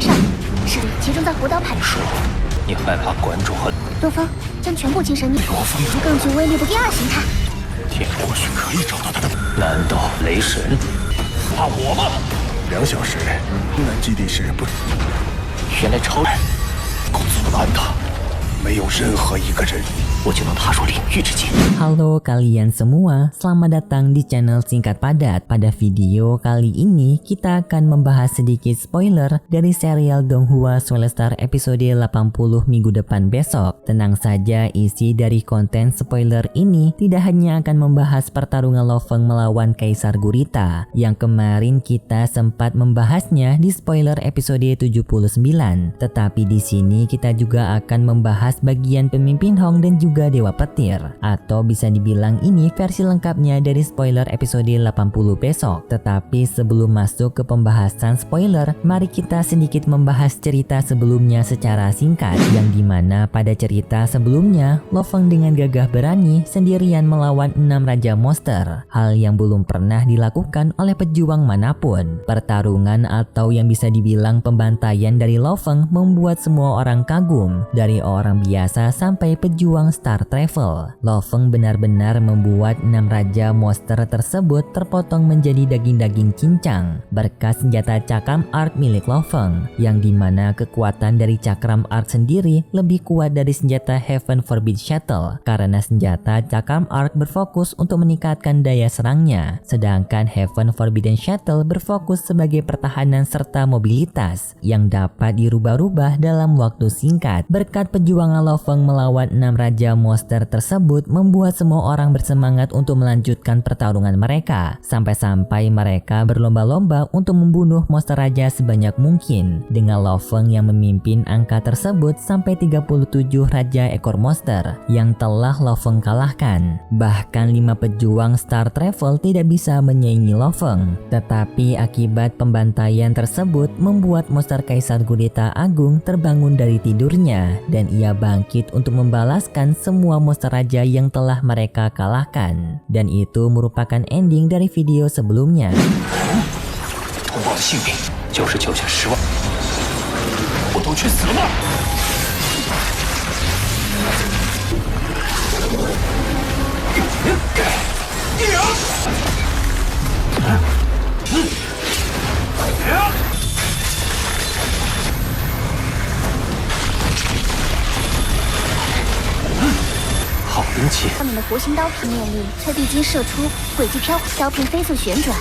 上，势力集中在活刀派。说，你害怕馆主和多风将全部精神力罗峰更具威力的第二形态。天，或许可以找到他的。难道雷神怕我吗2小时，东南基地是不？原来超人够阻拦他，没有任何一个人，我就能踏入领域之间。 Halo kalian semua, selamat datang di channel Singkat Padat. Pada video kali ini kita akan membahas sedikit spoiler dari serial Donghua Soulstar episode 80 minggu depan besok. Tenang saja, isi dari konten spoiler ini tidak hanya akan membahas pertarungan Lo Feng melawan Kaisar Gurita yang kemarin kita sempat membahasnya di spoiler episode 79, tetapi di sini kita juga akan membahas bagian pemimpin Hong dan juga Dewa Petir, atau bisa dibilang ini versi lengkapnya dari spoiler episode 80 besok. Tetapi sebelum masuk ke pembahasan spoiler, mari kita sedikit membahas cerita sebelumnya secara singkat, yang dimana pada cerita sebelumnya Lo Feng dengan gagah berani sendirian melawan 6 raja monster, hal yang belum pernah dilakukan oleh pejuang manapun. Pertarungan atau yang bisa dibilang pembantaian dari Lo Feng membuat semua orang kagum, dari orang biasa sampai pejuang Star Travel. Lo Feng benar-benar membuat 6 raja monster tersebut terpotong menjadi daging-daging cincang berkat senjata cakram arc milik Lo Feng, yang dimana kekuatan dari cakram arc sendiri lebih kuat dari senjata Heaven Forbid Shuttle, karena senjata cakram arc berfokus untuk meningkatkan daya serangnya, sedangkan Heaven Forbidden Shuttle berfokus sebagai pertahanan serta mobilitas yang dapat dirubah-rubah dalam waktu singkat. Berkat perjuangan Lo Feng melawan 6 raja monster tersebut membuat semua orang bersemangat untuk melanjutkan pertarungan mereka, sampai-sampai mereka berlomba-lomba untuk membunuh monster raja sebanyak mungkin, dengan Lo Feng yang memimpin angka tersebut sampai 37 raja ekor monster yang telah Lo Feng kalahkan. Bahkan 5 pejuang Star Travel tidak bisa menyaingi Lo Feng, tetapi akibat pembantaian tersebut membuat monster Kaisar Gurita Agung terbangun dari tidurnya dan ia bangkit untuk membalaskan semua monster raja yang telah mereka kalahkan, dan itu merupakan ending dari video sebelumnya. 同胞的性命就是救下10万，我都去死了吗？ 好兵器！他们的活形刀劈面力催地筋射出，轨迹飘，刀片飞速旋转。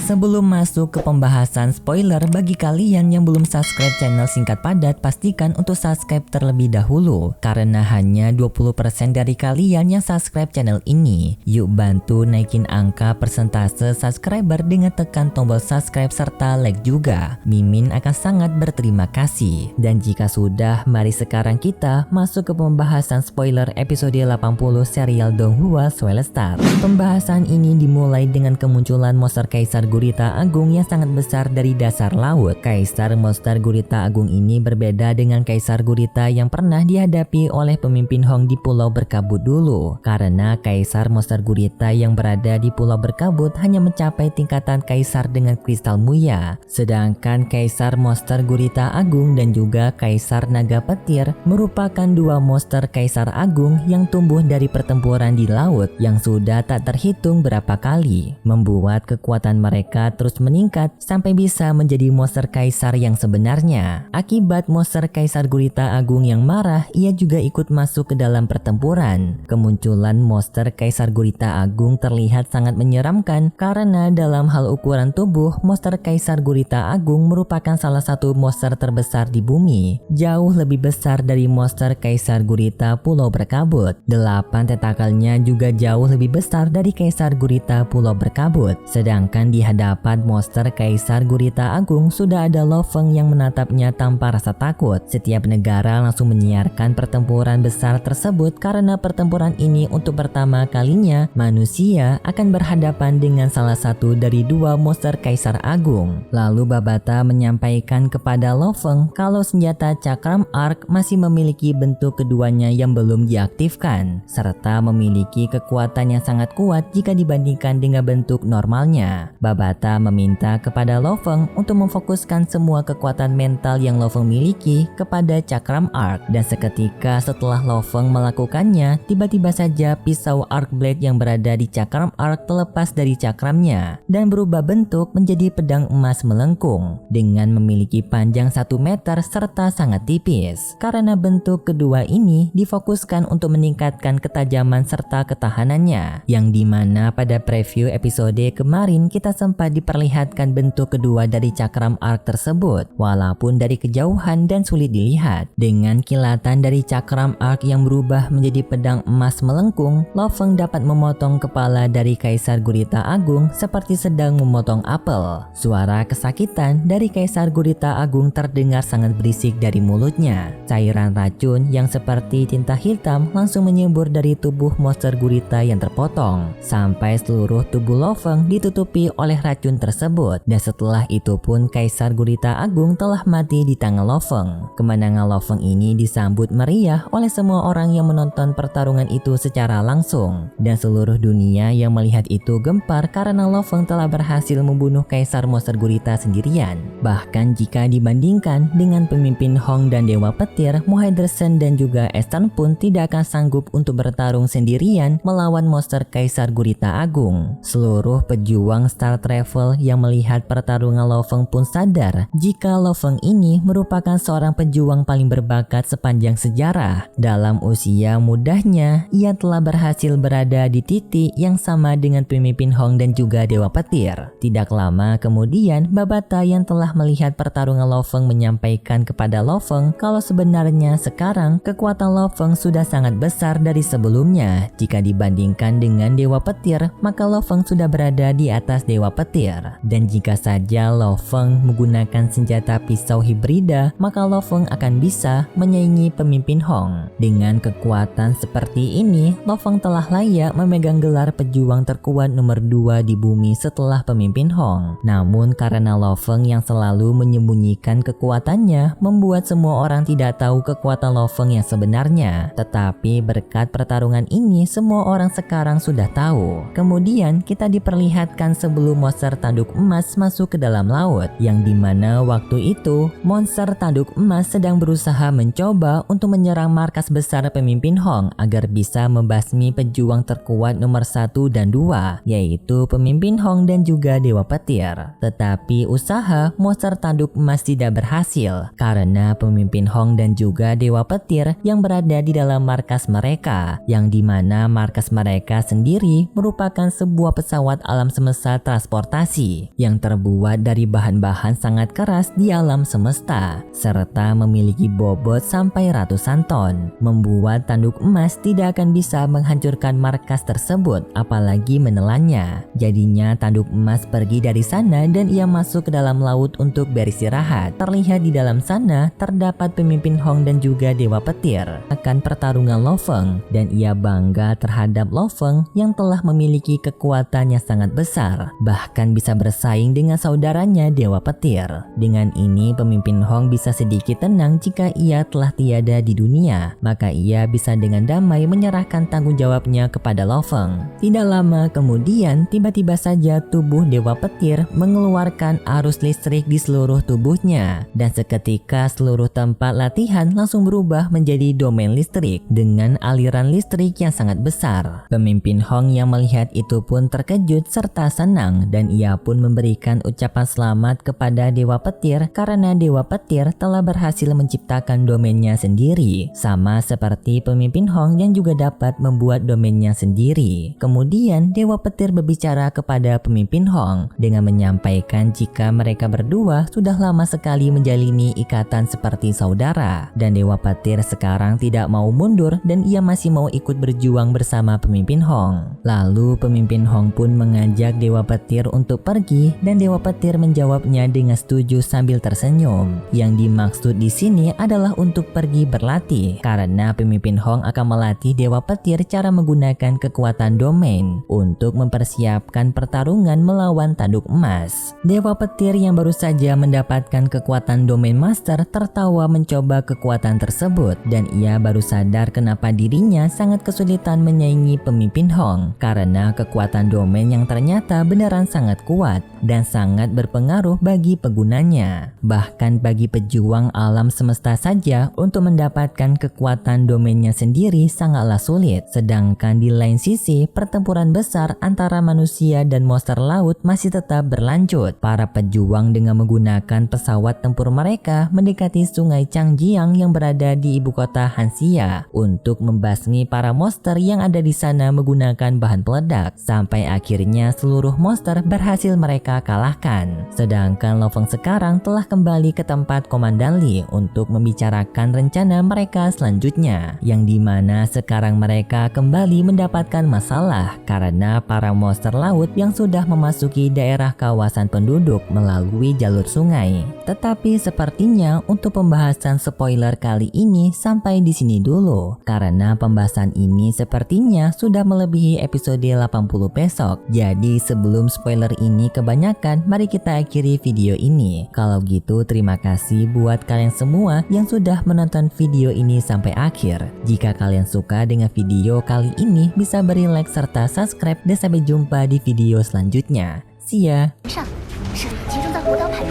Sebelum masuk ke pembahasan spoiler, bagi kalian yang belum subscribe channel Singkat Padat, pastikan untuk subscribe terlebih dahulu, karena hanya 20% dari kalian yang subscribe channel ini. Yuk bantu naikin angka persentase subscriber dengan tekan tombol subscribe serta like juga. Mimin akan sangat berterima kasih. Dan jika sudah, mari sekarang kita masuk ke pembahasan spoiler episode 80 serial Donghua Soulstar. Pembahasan ini dimulai dengan kemunculan monster Kaisar Gurita Agung yang sangat besar dari dasar laut. Kaisar monster Gurita Agung ini berbeda dengan Kaisar Gurita yang pernah dihadapi oleh pemimpin Hong di Pulau Berkabut dulu, karena Kaisar monster Gurita yang berada di Pulau Berkabut hanya mencapai tingkatan Kaisar dengan kristal muya, sedangkan Kaisar monster Gurita Agung dan juga Kaisar Naga Petir merupakan 2 monster Kaisar Agung yang tumbuh dari pertempuran di laut yang sudah tak terhitung berapa kali, membuat kekuatan mereka terus meningkat sampai bisa menjadi monster Kaisar yang sebenarnya. Akibat monster Kaisar Gurita Agung yang marah, ia juga ikut masuk ke dalam pertempuran. Kemunculan monster Kaisar Gurita Agung terlihat sangat menyeramkan karena dalam hal ukuran tubuh, monster Kaisar Gurita Agung merupakan salah satu monster terbesar di bumi, jauh lebih besar dari monster Kaisar Gurita Pulau Berkabut. 8 tentakelnya juga jauh lebih besar dari Kaisar Gurita Pulau Berkabut, sedangkan di hadapan monster Kaisar Gurita Agung sudah ada Lo Feng yang menatapnya tanpa rasa takut. Setiap negara langsung menyiarkan pertempuran besar tersebut karena pertempuran ini untuk pertama kalinya manusia akan berhadapan dengan salah satu dari 2 monster Kaisar Agung. Lalu Babata menyampaikan kepada Lo Feng kalau senjata cakram arc masih memiliki bentuk keduanya yang belum diaktifkan, serta memiliki kekuatan yang sangat kuat jika dibandingkan dengan bentuk normalnya. Babata Babata meminta kepada Lo Feng untuk memfokuskan semua kekuatan mental yang Lo Feng miliki kepada Cakram Arc, dan seketika setelah Lo Feng melakukannya, tiba-tiba saja pisau Arc Blade yang berada di Cakram Arc terlepas dari cakramnya dan berubah bentuk menjadi pedang emas melengkung dengan memiliki panjang 1 meter serta sangat tipis. Karena bentuk kedua ini difokuskan untuk meningkatkan ketajaman serta ketahanannya, yang dimana pada preview episode kemarin kita sempat diperlihatkan bentuk kedua dari Cakram Arc tersebut walaupun dari kejauhan dan sulit dilihat. Dengan kilatan dari Cakram Arc yang berubah menjadi pedang emas melengkung, Lo Feng dapat memotong kepala dari Kaisar Gurita Agung seperti sedang memotong apel. Suara kesakitan dari Kaisar Gurita Agung terdengar sangat berisik dari mulutnya. Cairan racun yang seperti tinta hitam langsung menyembur dari tubuh monster gurita yang terpotong sampai seluruh tubuh Lo Feng ditutupi oleh racun tersebut, dan setelah itu pun Kaisar Gurita Agung telah mati di tangan Lo Feng. Kemenangan Lo Feng ini disambut meriah oleh semua orang yang menonton pertarungan itu secara langsung, dan seluruh dunia yang melihat itu gempar karena Lo Feng telah berhasil membunuh Kaisar monster gurita sendirian. Bahkan jika dibandingkan dengan pemimpin Hong dan Dewa Petir, Mohidersen dan juga Estan pun tidak akan sanggup untuk bertarung sendirian melawan monster Kaisar Gurita Agung. Seluruh pejuang Star Travel yang melihat pertarungan Lo Feng pun sadar jika Lo Feng ini merupakan seorang pejuang paling berbakat sepanjang sejarah. Dalam usia mudanya, ia telah berhasil berada di titik yang sama dengan pemimpin Hong dan juga Dewa Petir. Tidak lama kemudian, Babata yang telah melihat pertarungan Lo Feng menyampaikan kepada Lo Feng kalau sebenarnya sekarang kekuatan Lo Feng sudah sangat besar dari sebelumnya. Jika dibandingkan dengan Dewa Petir, maka Lo Feng sudah berada di atas Dewa Petir. Dan jika saja Lo Feng menggunakan senjata pisau hibrida, maka Lo Feng akan bisa menyaingi pemimpin Hong. Dengan kekuatan seperti ini, Lo Feng telah layak memegang gelar pejuang terkuat nomor 2 di bumi setelah pemimpin Hong. Namun karena Lo Feng yang selalu menyembunyikan kekuatannya, membuat semua orang tidak tahu kekuatan Lo Feng yang sebenarnya. Tetapi berkat pertarungan ini, semua orang sekarang sudah tahu. Kemudian kita diperlihatkan sebelum monster tanduk emas masuk ke dalam laut, yang dimana waktu itu monster tanduk emas sedang berusaha mencoba untuk menyerang markas besar pemimpin Hong agar bisa membasmi pejuang terkuat nomor 1 dan 2, yaitu pemimpin Hong dan juga Dewa Petir. Tetapi usaha monster tanduk emas tidak berhasil karena pemimpin Hong dan juga Dewa Petir yang berada di dalam markas mereka, yang dimana markas mereka sendiri merupakan sebuah pesawat alam semesta transportasi yang terbuat dari bahan-bahan sangat keras di alam semesta serta memiliki bobot sampai ratusan ton, membuat tanduk emas tidak akan bisa menghancurkan markas tersebut apalagi menelannya. Jadinya tanduk emas pergi dari sana dan ia masuk ke dalam laut untuk beristirahat. Terlihat di dalam sana terdapat pemimpin Hong dan juga Dewa Petir akan pertarungan Lo Feng, dan ia bangga terhadap Lo Feng yang telah memiliki kekuatan yang sangat besar, bahkan bisa bersaing dengan saudaranya Dewa Petir. Dengan ini pemimpin Hong bisa sedikit tenang jika ia telah tiada di dunia, maka ia bisa dengan damai menyerahkan tanggung jawabnya kepada Lo Feng. Tidak lama kemudian, tiba-tiba saja tubuh Dewa Petir mengeluarkan arus listrik di seluruh tubuhnya, dan seketika seluruh tempat latihan langsung berubah menjadi domain listrik dengan aliran listrik yang sangat besar. Pemimpin Hong yang melihat itu pun terkejut serta senang, dan ia pun memberikan ucapan selamat kepada Dewa Petir karena Dewa Petir telah berhasil menciptakan domainnya sendiri, sama seperti pemimpin Hong yang juga dapat membuat domainnya sendiri. Kemudian Dewa Petir berbicara kepada pemimpin Hong dengan menyampaikan jika mereka berdua sudah lama sekali menjalini ikatan seperti saudara, dan Dewa Petir sekarang tidak mau mundur dan ia masih mau ikut berjuang bersama pemimpin Hong. Lalu pemimpin Hong pun mengajak Dewa Petir untuk pergi, dan Dewa Petir menjawabnya dengan setuju sambil tersenyum. Yang dimaksud di sini adalah untuk pergi berlatih, karena pemimpin Hong akan melatih Dewa Petir cara menggunakan kekuatan domain untuk mempersiapkan pertarungan melawan tanduk emas. Dewa Petir yang baru saja mendapatkan kekuatan domain master tertawa mencoba kekuatan tersebut, dan ia baru sadar kenapa dirinya sangat kesulitan menyaingi pemimpin Hong karena kekuatan domain yang ternyata beneran sangat kuat dan sangat berpengaruh bagi penggunanya. Bahkan bagi pejuang alam semesta saja untuk mendapatkan kekuatan domainnya sendiri sangatlah sulit. Sedangkan di lain sisi, pertempuran besar antara manusia dan monster laut masih tetap berlanjut. Para pejuang dengan menggunakan pesawat tempur mereka mendekati sungai Changjiang yang berada di ibu kota Hanxia untuk membasmi para monster yang ada di sana menggunakan bahan peledak. Sampai akhirnya seluruh monster berhasil mereka kalahkan. Sedangkan Lo Feng sekarang telah kembali ke tempat Komandan Li untuk membicarakan rencana mereka selanjutnya, yang dimana sekarang mereka kembali mendapatkan masalah karena para monster laut yang sudah memasuki daerah kawasan penduduk melalui jalur sungai. Tetapi sepertinya untuk pembahasan spoiler kali ini sampai di sini dulu, karena pembahasan ini sepertinya sudah melebihi episode 80 besok. Jadi sebelum spoiler ini kebanyakan, mari kita akhiri video ini. Kalau gitu terima kasih buat kalian semua yang sudah menonton video ini sampai akhir. Jika kalian suka dengan video kali ini, bisa beri like serta subscribe dan sampai jumpa di video selanjutnya. See ya! 上，势力集中在火岛派。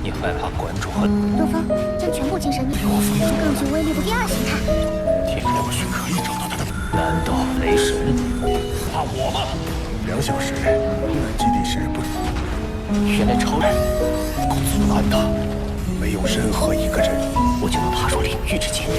你害怕馆主和陆枫将全部精神力出更具威力的第二形态。天，或许可以找到他的。难道雷神怕我吗？ 2小时内，基地时不原来超人，够阻拦他，没有任何一个人。我就能踏入领域之间。